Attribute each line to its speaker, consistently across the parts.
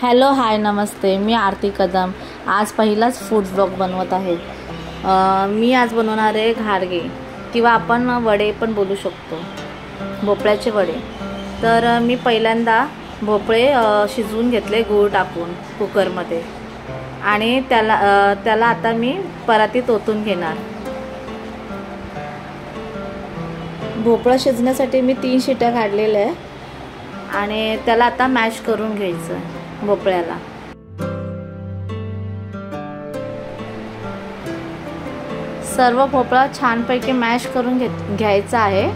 Speaker 1: Hello hi नमस्ते, मी आरती कदम। आज पहिलाच food blog बनवत आहे। मी आज बनवणार आहे घारगे किंवा आपण वडे पण बोलू शकतो, भोपळ्याचे वडे। तर मी पहिल्यांदा भोपळे शिजवून घेतले गूळ टाकून कुकरमध्ये, आणि त्याला आता मी परातीत ओतून घेणार। भोपळा शिजण्यासाठी मी 3 शिट्या काढलेल्या आहे, आणि त्याला आता मॅश करून घ्यायचं आहे भोपळ्याला। सर्व भोपळा छानपैकी मॅश करून घ्यायचा आहे।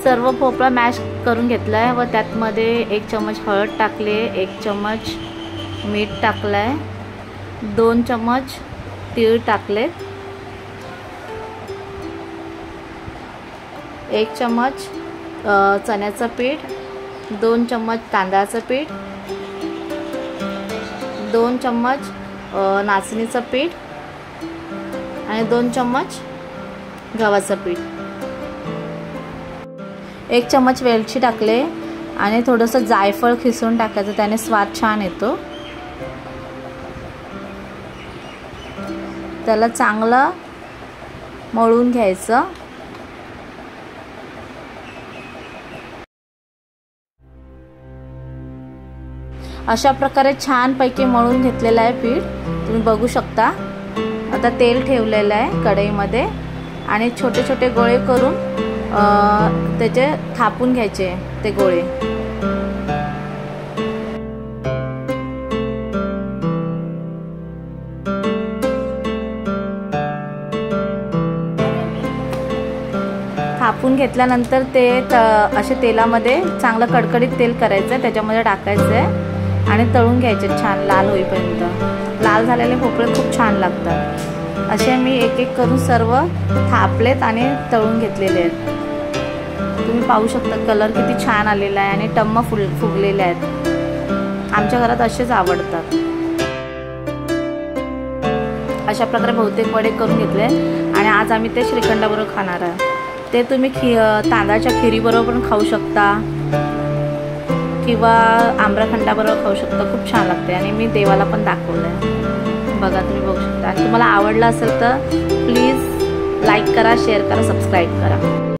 Speaker 1: सर्व भोपळा मॅश करून घेतलाय व त्यातमध्ये 1 चम्मच हळद टाकले, 1 चम्मच मीठ टाकलाय, 2 चम्मच तीळ टाकले, 1 चम्मच चण्याचं पीठ, 2 चम्मच तांदळाचं पीठ, 2 चम्मच नाचणीचं पीठ आणि 2 चम्मच गव्हाचं पीठ, 1 चम्मच वेलची टाकले आणि थोडंसं जायफळ खिसून टाकायचं, त्याने स्वाद छान येतो। त्याला चांगलं मळून घ्यायचं। अशा प्रकारे छानपैकी मळून घेतलेलं आहे पीठ, तुम्ही बघू शकता। आता तेल ठेवलेलं आहे कढईमध्ये, आणि छोटे छोटे गोळे करून त्याचे थापून घ्यायचे ते गोळे। थापून घेतल्यानंतर ते असे तेलामध्ये चांगलं कडकडीत तेल करायचं, त्याच्यामध्ये टाकायचं आहे आणि तळून घ्यायचे छान लाल होईपर्यंत। लाल झालेले भोपळे खूप छान लागतात। असे मी एक एक करून सर्व थापलेत आणि तळून घेतलेले आहेत। तुम्ही पाहू शकता कलर किती छान आलेला आहे आणि टम्म फुगलेले आहेत। आमच्या घरात असेच आवडतात। अशा प्रकारे बहुतेक वडे करून घेतले, आणि आज आम्ही ते श्रीखंडाबरोबर खाणार आहे। ते तुम्ही तांदळाच्या खिरीबरोबर पण खाऊ शकता किंवा आम्रखंडाबरोबर खाऊ शकता, खूप छान लागते। आणि मी देवाला पण दाखवलं आहे, बघा तुम्ही बघू शकता। आणि तुम्हाला आवडलं असेल तर प्लीज लाईक करा, शेअर करा, सबस्क्राईब करा।